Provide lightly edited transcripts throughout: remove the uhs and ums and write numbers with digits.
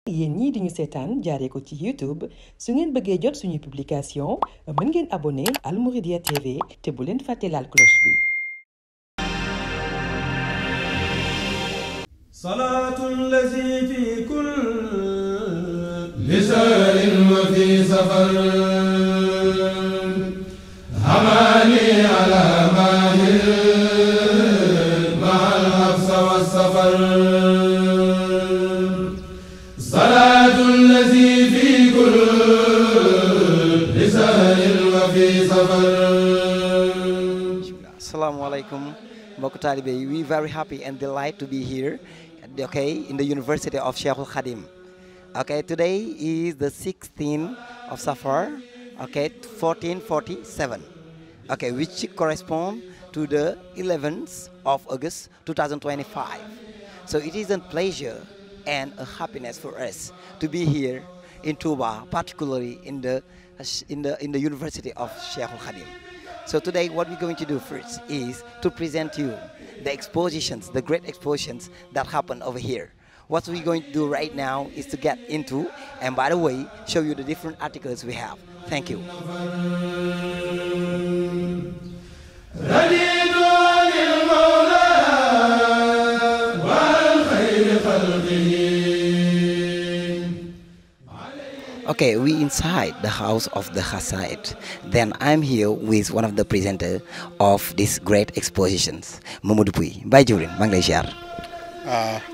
yéen ñii di ñu seetaan jaaree ko ci YouTube su ngeen bëggee jot suñu publication mën ngeen abonné Al Mouridiyyah TV te bu leen fàtte laal cloche bi. Salatul lazi fi kulli sahrin wa fi safar hamani ala mahil ma'al habsa wa safar. Salatul lazi fi kulli sahrin wa fi safar. Assalamu alaikum. We very happy and delighted to be here, okay, in the University of Sheikh Al-Khadim. Okay, today is the 16th of Safar, okay, 1447, okay, which correspond to the 11th of August 2025. So it is a pleasure and a happiness for us to be here in Touba, particularly in the University of Sheikh Al-Khadim. So today what we're going to do first is to present you the expositions, the great expositions that happen over here. What we're going to do right now is to get into, and by the way, show you the different articles we have. Thank you. Okay, we inside the house of the Xassidas. Then I'm here with one of the presenters of these great expositions, Mouridiyyah. Bye, Jurin.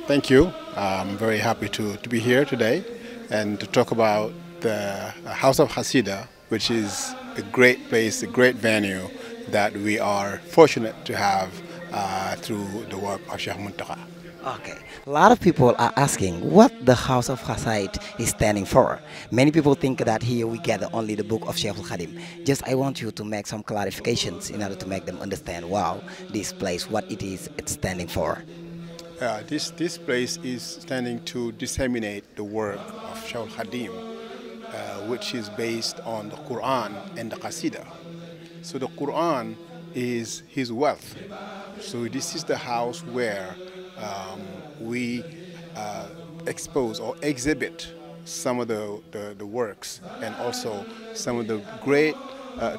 Thank you. I'm very happy to be here today and to talk about the House of Xassidas, which is a great place, a great venue that we are fortunate to have through the work of Sheikh Muntaqa. Okay, a lot of people are asking what the House of Xassidas is standing for. Many people think that here we gather only the book of Sheikh Al-Khadim. Just I want you to make some clarifications in order to make them understand, wow, this place, what it is it's standing for. This place is standing to disseminate the work of Sheikh Al-Khadim, which is based on the Quran and the Qasida. So the Quran is his wealth. So this is the house where we expose or exhibit some of the works and also some of the great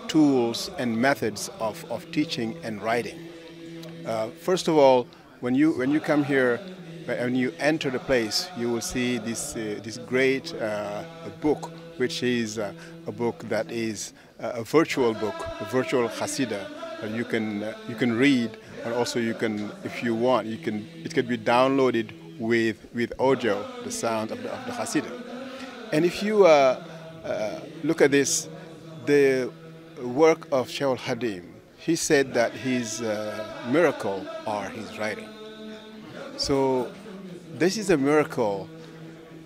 tools and methods of teaching and writing. First of all, when you come here, when you enter the place, you will see this great book, which is a book that is a virtual book, a virtual Xassida. You can read. And also you can, if you want, it can be downloaded with audio, the sound of the Xassida. And if you look at this, the work of Sheikh Al-Khadim, he said that his miracle are his writing. So this is a miracle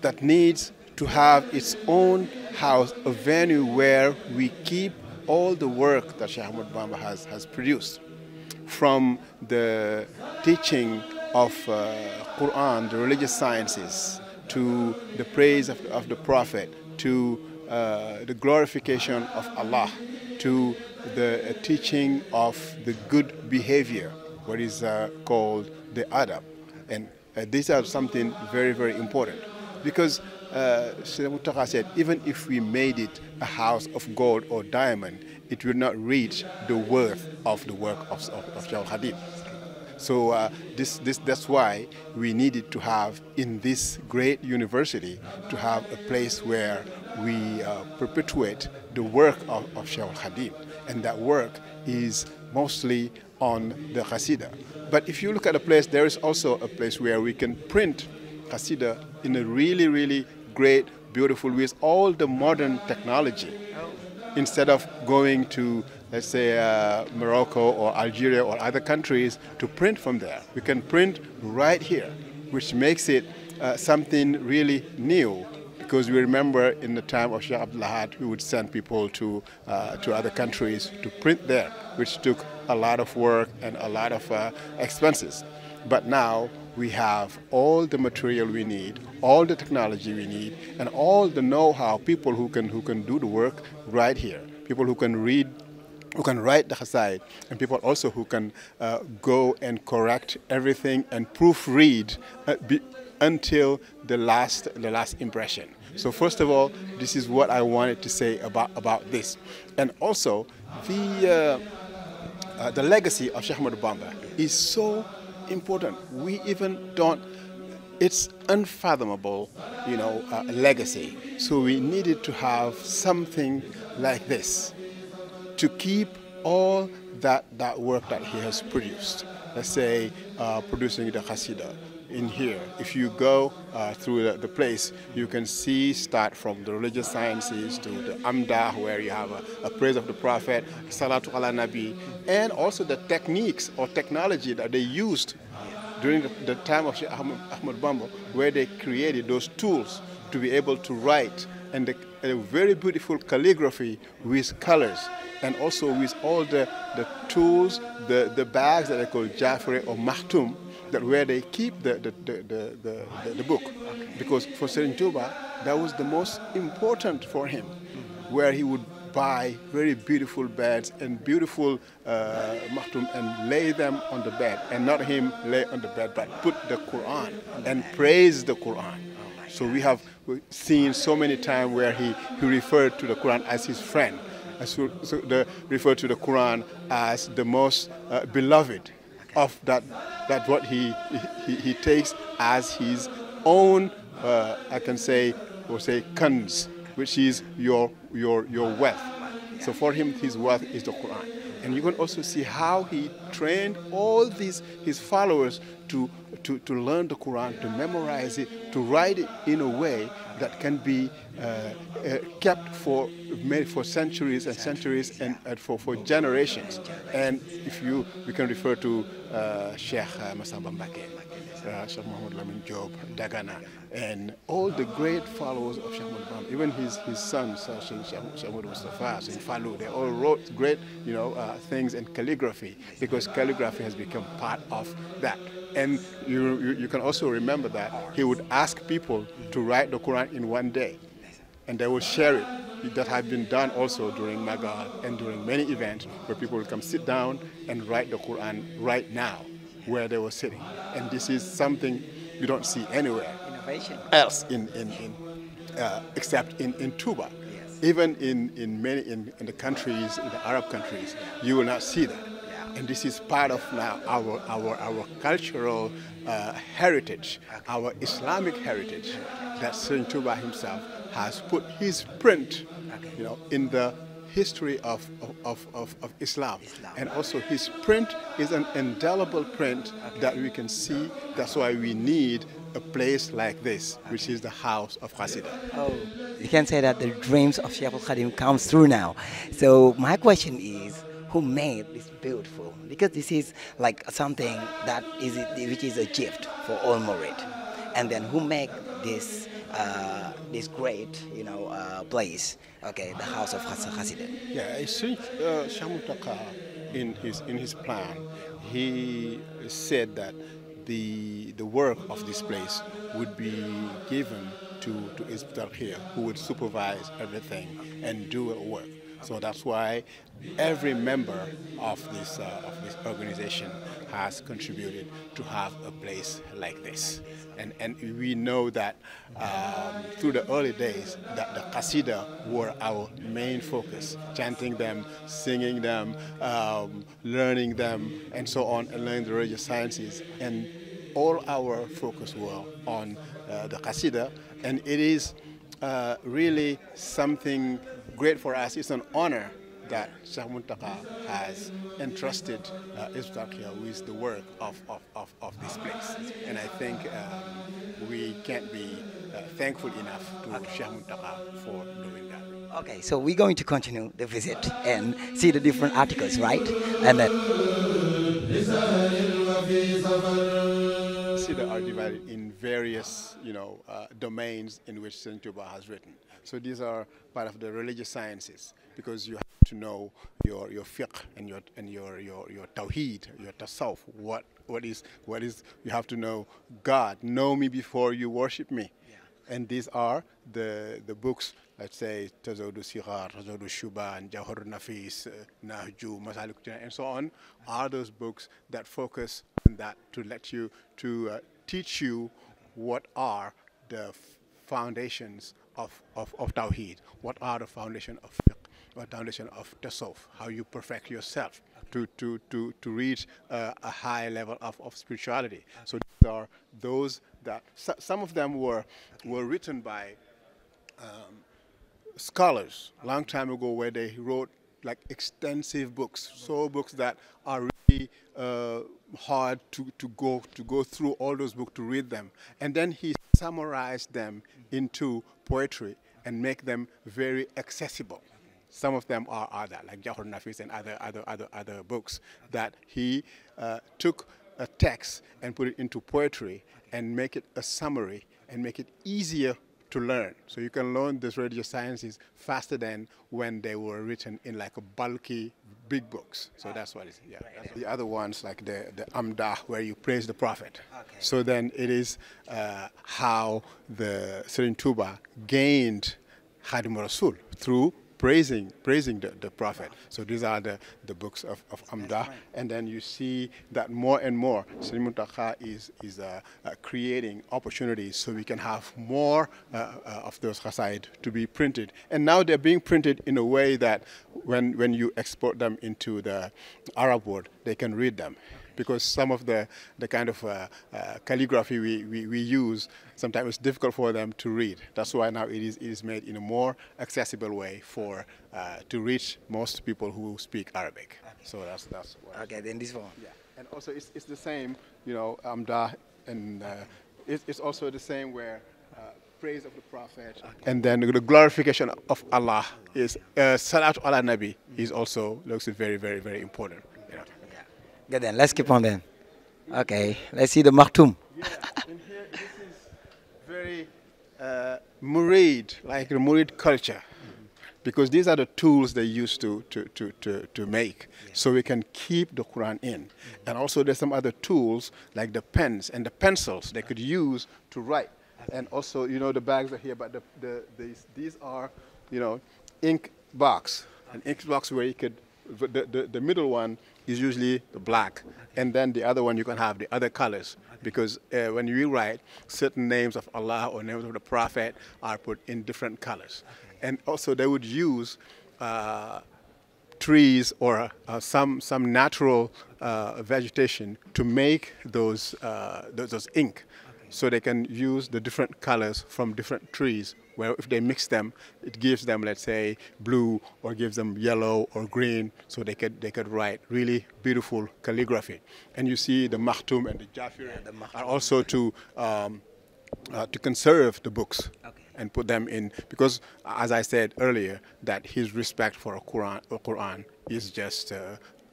that needs to have its own house, a venue where we keep all the work that Sheikh Ahmad Bamba has produced. From the teaching of Quran, the religious sciences, to the praise of the Prophet, to the glorification of Allah, to the teaching of the good behavior, what is called the adab. And these are something very, very important. Because Sheikh Muntaqa said, even if we made it a house of gold or diamond, it will not reach the worth of the work of Sheikh Al-Khadim. So that's why we needed to have, in this great university, to have a place where we perpetuate the work of Sheikh Al-Khadim. And that work is mostly on the Xassida. But if you look at the place, there is also a place where we can print Xassida in a really, really great, beautiful way, with all the modern technology. Instead of going to, let's say, Morocco or Algeria or other countries to print from there, we can print right here, which makes it something really new. Because we remember in the time of Sheikh Abdul Ahad, we would send people to other countries to print there, which took a lot of work and a lot of expenses. But now we have all the material we need, all the technology we need, and all the know-how, people who can do the work right here. People who can read, who can write the Xassida, and people also who can go and correct everything and proofread until the last impression. So first of all, this is what I wanted to say about this. And also, the legacy of Sheikh Ahmadou Bamba is so important. We even don't, it's unfathomable, legacy. So we needed to have something like this to keep all that work that he has produced. Let's say producing the Xassidas in here. If you go through the place, you can see start from the religious sciences to the Amdah, where you have a praise of the Prophet, Salatu ala Nabi, and also the techniques or technology that they used during the time of Sheikh Ahmadou Bamba, where they created those tools to be able to write, and a very beautiful calligraphy with colors, and also with all the tools, the bags that they call Jafre or Mahtum, that where they keep the book. Because for Serigne Touba, that was the most important for him, where he would buy very beautiful beds and beautiful Mahtum and lay them on the bed, and not him lay on the bed, but put the Quran and praise the Quran. So we have seen so many times where he referred to the Quran as his friend, referred to the Quran as the most beloved of that what he takes as his own, I can say, or say kanz, which is your wealth. So for him, his wealth is the Quran. And you can also see how he trained all his followers to learn the Quran, to memorize it, to write it in a way that can be kept for centuries and centuries and for generations. And we can refer to Sheikh Massamba Mbacké, Sheikh Mohamed Lamine Diop, Dagana, and all the great followers of Sheikh Ahmadou Bamba, even his sons, Sheikh Ahmadou Mustafa, Sheikh Fallou, they all wrote great things in calligraphy, because calligraphy has become part of that. And you can also remember that he would ask people to write the Quran in one day, and they will share it. That had been done also during MAGAL and during many events, where people will come sit down and write the Quran right now, where they were sitting. And this is something you don't see anywhere else except in Touba. Yes. Even in the countries, in the Arab countries, you will not see that. And this is part of now our cultural heritage, our Islamic heritage, that Serigne Touba himself has put his print, in the history of Islam. And also his print is an indelible print that we can see. That's why we need a place like this, which is the house of Xassidas. Oh, you can say that the dreams of Sheikh Khadim comes through now. So my question is, who made this beautiful? Because this is like something which is a gift for all Murid. And then who made this great place, the house of Xassidas? Yeah, I think Sheikh Muntaka, in his plan, he said that the work of this place would be given to Hizbut-Tarqiyyah, who would supervise everything and do a work. So that's why every member of this organization has contributed to have a place like this. And we know that through the early days that the Xassidas were our main focus, chanting them, singing them, learning them, and so on, and learning the religious sciences. And all our focus were on the Xassidas, and it is really something great for us. It's an honor that Sheikh Muntaka has entrusted Hizbut-Tarqiyyah with the work of this place. And I think we can't be thankful enough to Sheikh Muntaka for doing that. Okay, so we're going to continue the visit and see the different articles, right? And then Xassidas are divided in various, domains in which Serigne Touba has written. So these are part of the religious sciences, because you have to know your fiqh and your tawheed, your tasawwuf. What is you have to know God. Know me before you worship me. Yeah. And these are the books. Let's say Tazawudu Sighar, Tazawudu Shuban, Jawhar Nafis, Nahju, Masalik, and so on, are those books that focus on that, to teach you what are the foundations of Tawheed, what are the foundation of fiqh, what foundation of tasawwuf, how you perfect yourself to reach a high level of spirituality. So these are those that some of them were written by scholars long time ago, where they wrote like extensive books, so books that are really hard to go through all those books to read them, and then he summarized them into poetry and make them very accessible. Some of them are that, like Jawhar Nafis and other books that he took a text and put it into poetry and make it a summary and make it easier to learn. So you can learn these religious sciences faster than when they were written in like a bulky, big books. So that's what it is. Yeah. The other ones, like the Amdah, where you praise the Prophet. Okay. So then it is how the Serigne Touba gained Khadim Rasul through praising the Prophet. So these are the books of Amdah. Right. And then you see that more and more Serigne Muntakha is creating opportunities so we can have more of those qasaid to be printed. And now they're being printed in a way that when you export them into the Arab world, they can read them. Because some of the kind of calligraphy we use, sometimes it's difficult for them to read. That's why now it is made in a more accessible way for to reach most people who speak Arabic. So that's what. Okay, then this one. Yeah, and also it's the same, you know, Amdah, and it's also the same where praise of the Prophet, okay. And then the glorification of Allah is Salat ala Nabi is also looks very, very, very important. Good then, let's keep on then. Okay, let's see the Maktoum. Yeah, and here this is very Murid, like the Murid culture, because these are the tools they use to make, so we can keep the Quran in. And also there's some other tools like the pens and the pencils they could use to write. And also, you know, the bags are here, but these are, you know, ink box, an ink box where you could. The middle one is usually the black, and then the other one you can have the other colors, because when you write, certain names of Allah or names of the Prophet are put in different colors. And also they would use trees or some natural vegetation to make those ink, so they can use the different colors from different trees, where if they mix them, it gives them, let's say, blue, or gives them yellow or green, so they could write really beautiful calligraphy. And you see the Maktoum and the Jafir are also to conserve the books, okay, and put them in, because as I said earlier, that his respect for the Quran is just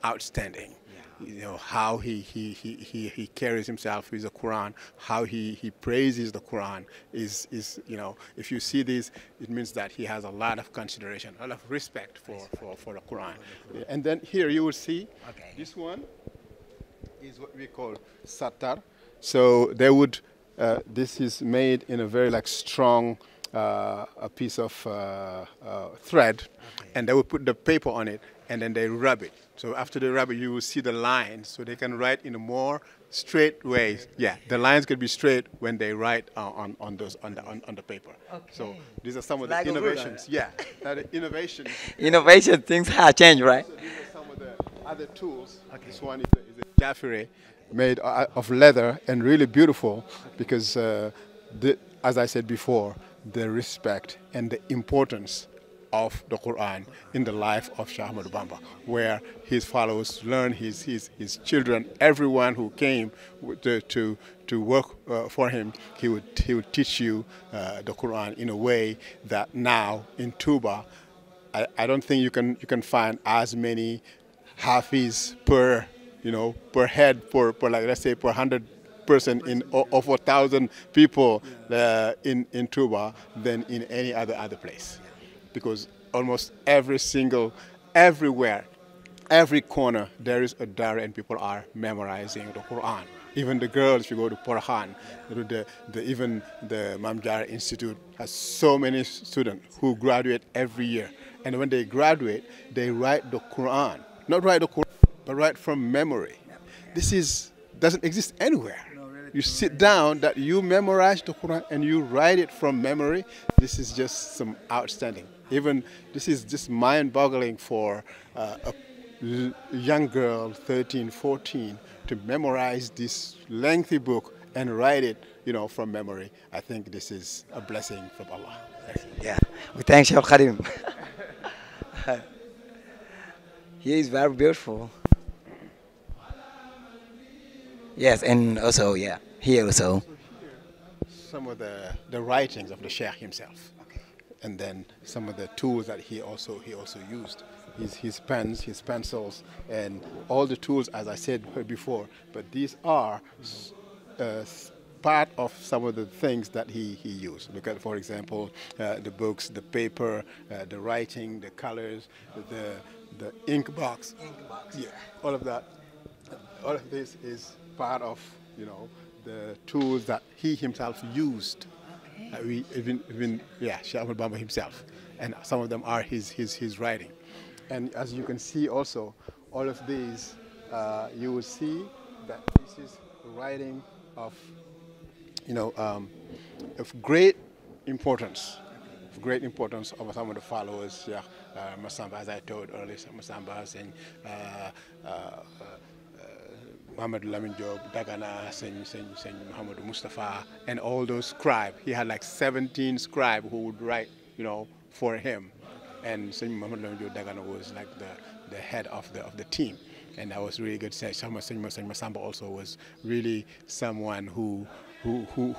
outstanding. You know, how he carries himself with the Quran, how he praises the Quran is, you know, if you see this, it means that he has a lot of consideration, a lot of respect for the Quran. And then here you will see, okay, this one is what we call Sattar. So they would, this is made in a very like strong a piece of thread, okay, and they would put the paper on it, and then they rub it. So after they rub it, you will see the lines, so they can write in a more straight way. Yeah, the lines could be straight when they write on the paper. Okay. So these are some of the like innovations. Yeah, the innovations. Innovation, things have changed, right? So these are some of the other tools. Okay. This one is a Jafire made of leather and really beautiful, because as I said before, the respect and the importance of the Quran in the life of Shah Ahmadu Bamba, where his followers learn, his children, everyone who came to work for him, he would teach you the Quran in a way that now in Touba, I don't think you can find as many Hafiz per head, per like, let's say, per 100 person in over 1,000 people in Touba than in any other place, because almost everywhere, every corner, there is a Daara and people are memorizing the Quran. Even the girls, if you go to Porhan, even the Mamjar Institute has so many students who graduate every year. And when they graduate, they write the Quran. Not write the Quran, but write from memory. This doesn't exist anywhere. you sit down, that you memorize the Quran and you write it from memory. This is just some outstanding. Even this is just mind-boggling for a young girl, 13, 14, to memorize this lengthy book and write it, from memory. I think this is a blessing from Allah. Yeah, we thank Shaykh Khadim. He is very beautiful. Yes, and also, yeah, here also. Some of the writings of the Sheikh himself, and then some of the tools that he also used, his pens, his pencils, and all the tools, as I said before. But these are part of some of the things that he used. Look at, for example, the books, the paper, the writing, the colors, the ink box. Yeah, all of that. All of this is part of the tools that he himself used. Sheikh Ahmad Bamba himself, and some of them are his writing. And as you can see also, all of these, you will see that this is writing of of great importance. Of some of the followers, Masamba, as I told earlier, Masamba, and Muhammad Lamin Job, Dagana, Muhammad Mustafa, and all those scribes. He had like 17 scribes who would write, for him. And Muhammad Lamin Job Dagana was like the head of the team. And that was really good. Masamba also was really someone who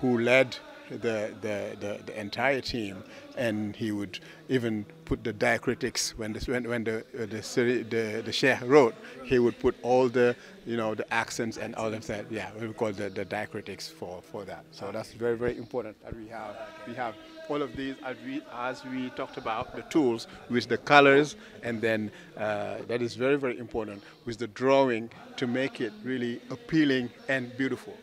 led the entire team, and he would even put the diacritics when the Sheikh wrote. He would put all the the accents and all of that. Yeah, we call the diacritics for that. So that's very, very important that we have all of these as we talked about the tools with the colors, and then that is very, very important with the drawing to make it really appealing and beautiful.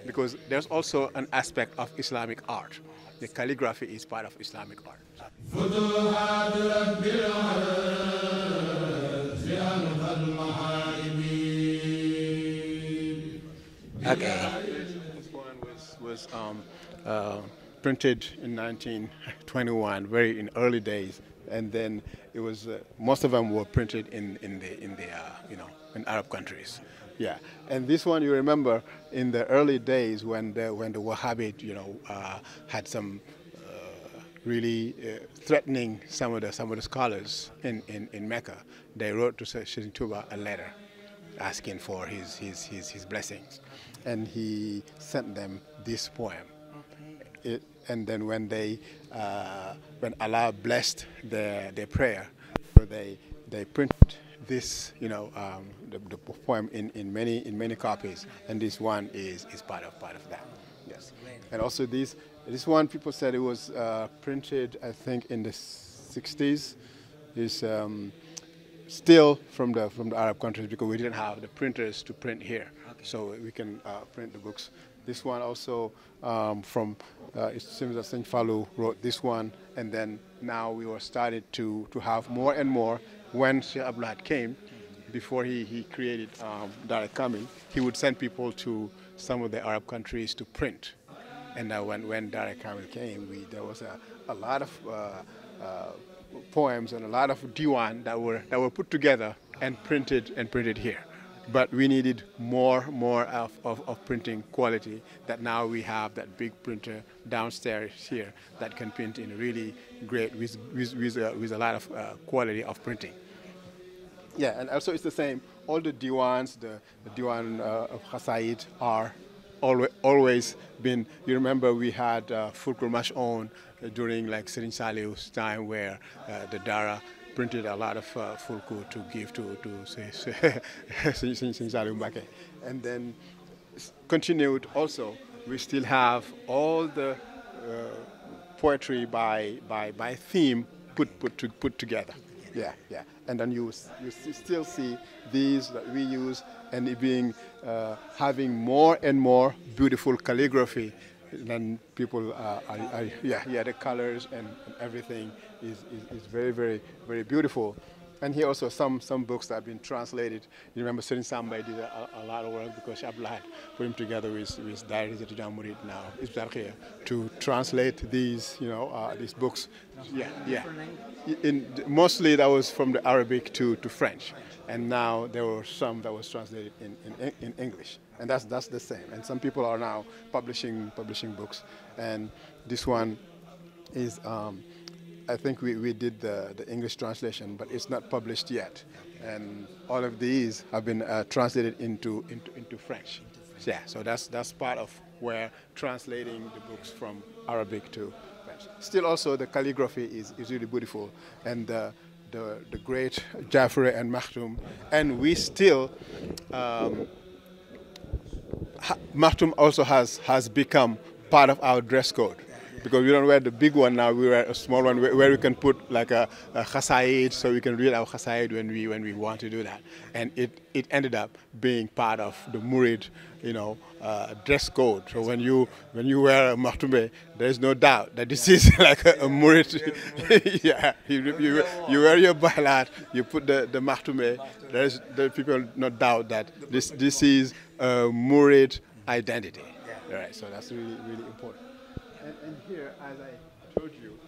Because there's also an aspect of Islamic art. The calligraphy is part of Islamic art. Okay. This one was printed in 1921, very in early days, and then it was most of them were printed in Arab countries. Yeah, and this one, you remember in the early days when the Wahhabite had some really threatening some of the scholars in Mecca. They wrote to Sayyid Touba a letter asking for his blessings, and he sent them this poem. And then when Allah blessed their prayer, so they printed this, the poem in many copies, and this one is part of that. Yes, and also this one, people said it was printed, I think, in the 60s. Is still from the Arab countries, because we didn't have the printers to print here, so we can print the books. This one also from it seems that Saint Fallu wrote this one, and then now we were started to have more and more. When Sheikh Abdullah came, before he created Daara Kamil, he would send people to some of the Arab countries to print. And now when Daara Kamil came, there was a lot of poems and a lot of diwan that were put together and printed here. But we needed more of printing quality. That now we have that big printer downstairs here that can print in really great with a lot of quality of printing. Yeah, and also it's the same. All the diwans, the diwan of Xassidas are always been. You remember we had Fulkur Mash'on during like Serigne Saliou's time, where the Daara printed a lot of fulku to give to Serigne Saliou Mbacké. And then continued also, we still have all the poetry by theme put together. Yeah. And then you still see these that we use, and it being having more and more beautiful calligraphy. Then people the colors and everything is very, very, very beautiful. And here also some books that have been translated. You remember Sëriñ Samba did a lot of work because Abdullah had put him together with Daara Murid now, Hizbut-Tarqiyyah, to translate these, these books. Yeah. Mostly that was from the Arabic to French, and now there were some that was translated in English, and that's the same. And some people are now publishing books, and this one is. I think we did the English translation, but it's not published yet. And all of these have been translated into French. Yeah, so that's part of where translating the books from Arabic to French. Still also the calligraphy is really beautiful, and the great Jafre and Maktoum. And we still, Maktoum also has become part of our dress code. Because we don't wear the big one now, we wear a small one where we can put like a Xassidas, so we can read our Xassidas when we want to do that. And it ended up being part of the Murid, dress code. So when you wear a Maktoum, there's no doubt that this is like a Murid. Yeah, you wear your balat, you put the Maktoum. There's people no doubt that this is a Murid identity. Yeah. Right. So that's really important. And here, as I told you,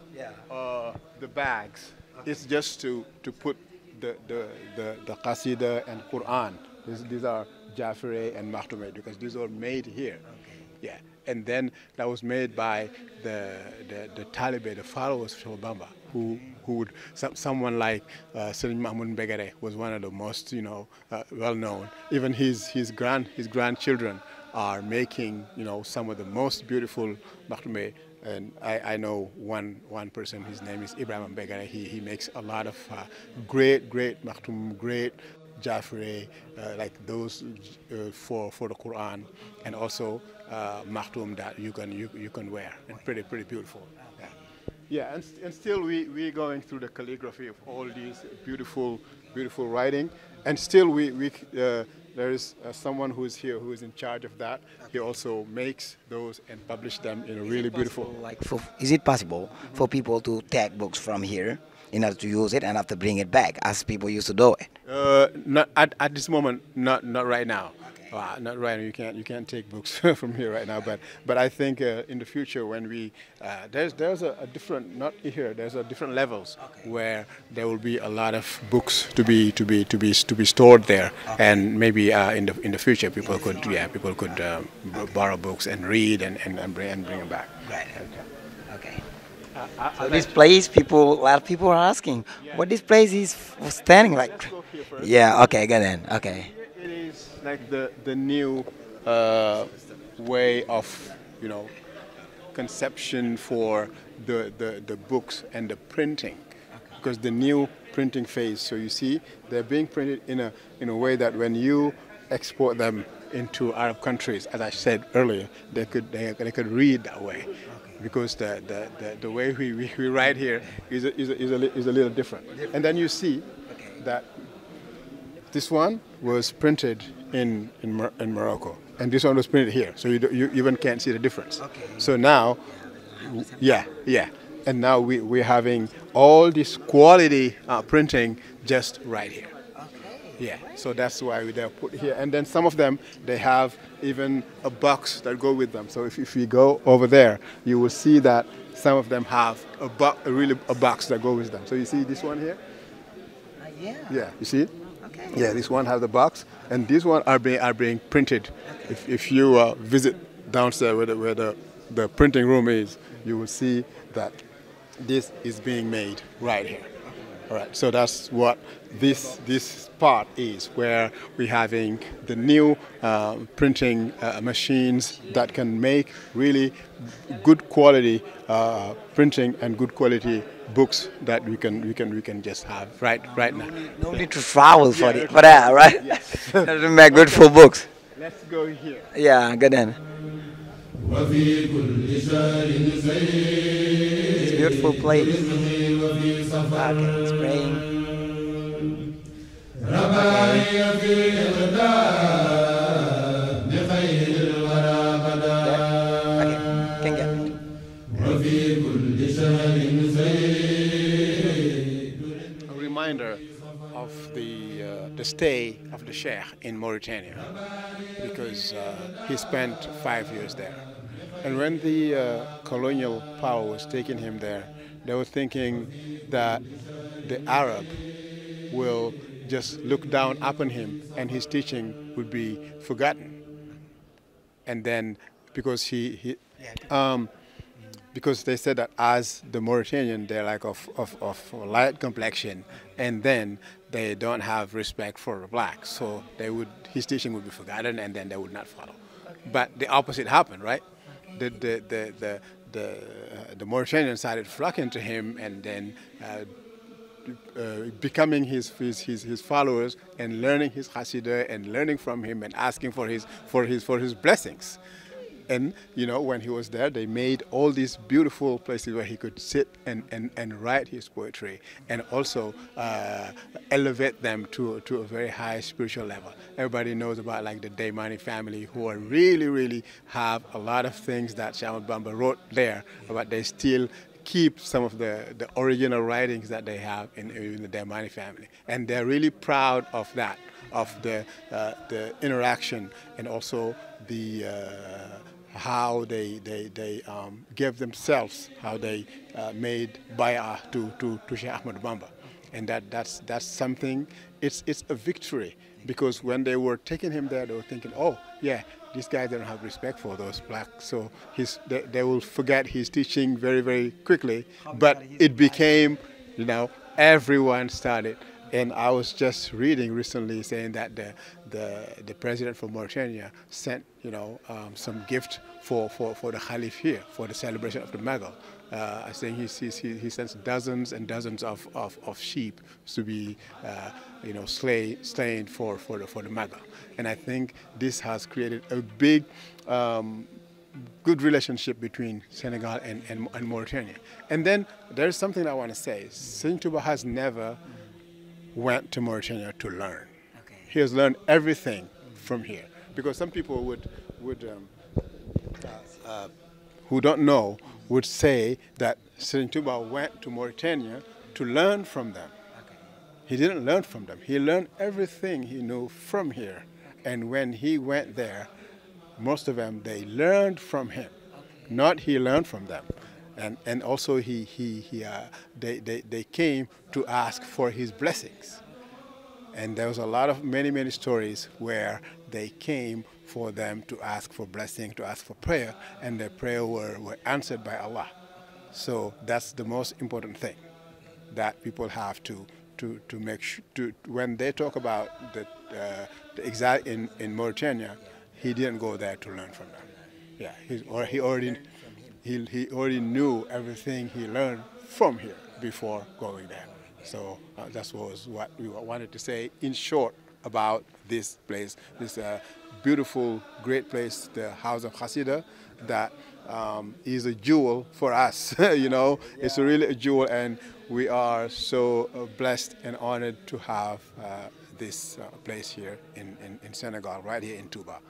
the bags, it's just to put the Qasida and Quran. These are Jafre and Maktoum, because these are made here. Okay. Yeah, and then that was made by the Taliban, the followers of Bamba, who would someone like Sëriñ Mahmoud Begere was one of the most well known. Even his grandchildren are making some of the most beautiful Maktoum, and I know one person. His name is Ibrahim Begare. He makes a lot of great Maktoum, great Jafre, like those for the Quran, and also Maktoum that you can wear, and pretty beautiful. Yeah, and still we're going through the calligraphy of all these beautiful writing, and still there is someone who is here who is in charge of that. He also makes those and publish them in a really beautiful. Is it possible for people to take books from here in order to use it and have to bring it back as people used to do it? Not at this moment. Not right now. Not right now. You can't take books from here right now. But I think in the future when we there's a different, not here. There's a different levels where there will be a lot of books to be stored there, and maybe in the future people could borrow books and read and bring them back. Right. Okay. So this place, a lot of people are asking what this place is standing like. Let's go here first. Yeah. Okay. Go then. Okay. It is like the new way of conception for the books and the printing, because the new printing phase. So you see, they're being printed in a way that when you export them into Arab countries, as I said earlier, they could read that way, because the way we write here is a little different. And then you see that this one was printed in Morocco, and this one was printed here, so you even can't see the difference. Okay. So now, yeah, and now we're having all this quality printing just right here. Yeah, so that's why they're put here. And then some of them, they have even a box that go with them. So if you go over there, you will see that some of them have a box that go with them. So you see this one here? Yeah, you see it? Okay. Yeah, this one has the box, and these one are being printed. Okay. If you visit downstairs where the printing room is, you will see that this is being made right here. All right, so that's what this part is, where we're having the new printing machines that can make really good quality printing and good quality books that we can just have right now. No need to travel for that, right? Yes. To make beautiful books. Let's go here. Yeah, good then. It's a beautiful place. Okay, it's praying. Can get it. A reminder of the stay of the Sheikh in Mauritania, because he spent 5 years there. And when the colonial power was taking him there, they were thinking that the Arab will just look down upon him and his teaching would be forgotten. And then because because they said that as the Mauritanian, they're like of light complexion, and then they don't have respect for the blacks, so his teaching would be forgotten, and then they would not follow. But the opposite happened, right? The Mauritanians started flocking to him, and then becoming his followers and learning his Xassidah and learning from him and asking for his blessings. And when he was there, they made all these beautiful places where he could sit and write his poetry, and also elevate them to a very high spiritual level. Everybody knows about like the Daimani family, who are really have a lot of things that Cheikh Ahmadou Bamba wrote there, but they still keep some of the original writings that they have in the Daimani family, and they're really proud of that, of the interaction, and also the how they gave themselves, how they made bay'ah to Cheikh Ahmadou Bamba, and that's something. It's a victory, because when they were taking him there, they were thinking, oh yeah, these guys don't have respect for those blacks, so they will forget his teaching very quickly. But it became, everyone started. And I was just reading recently saying that the president from Mauritania sent some gift for the Khalif here for the celebration of the Magal. I think he sends dozens and dozens of sheep to be slain for the Magal. And I think this has created a big good relationship between Senegal and Mauritania. And then there's something I want to say. Saint Touba has never went to Mauritania to learn. Okay. He has learned everything from here, because some people would who don't know would say that Saint Touba went to Mauritania to learn from them. Okay. He didn't learn from them. He learned everything he knew from here, and when he went there, most of them, they learned from him, okay. Not he learned from them. And also they came to ask for his blessings. And there was a lot of many stories where they came for them to ask for blessing, to ask for prayer, and their prayer were answered by Allah. So that's the most important thing that people have to make sure, when they talk about the exile in Mauritania, he didn't go there to learn from them. Yeah, he already knew everything he learned from here before going there. So that was what we wanted to say in short about this place, this beautiful, great place, the House of Xassidah, that is a jewel for us. Yeah. It's really a jewel, and we are so blessed and honored to have this place here in Senegal, right here in Touba.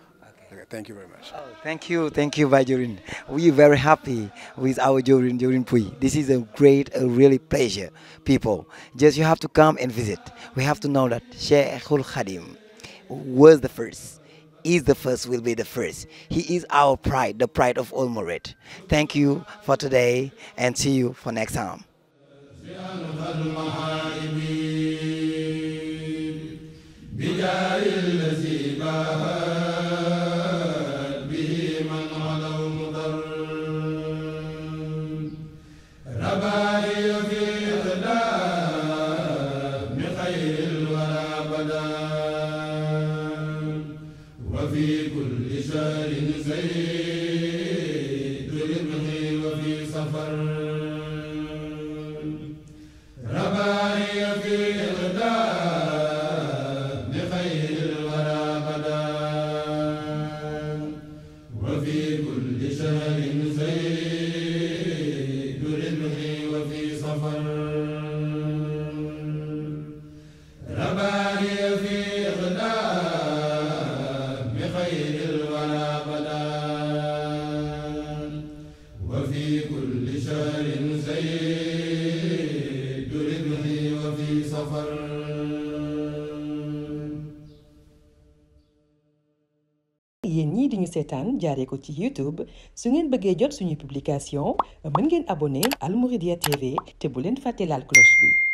Okay, thank you very much. Oh, thank you, Bajorin. We're very happy with our Jorin Pui. This is a really pleasure, people. Just you have to come and visit. We have to know that Sheikhul Khadim was the first, is the first, will be the first. He is our pride, the pride of all Maurit. Thank you for today, and see you for next time. وفي كل شهر زيد ربحي وفي سفر di ñu seetaan jaaree ko ci YouTube su ngeen bëggee jot suñu publication mën ngeen abonné Al Mouridiyyah TV te bu leen fàtte laal cloche bi.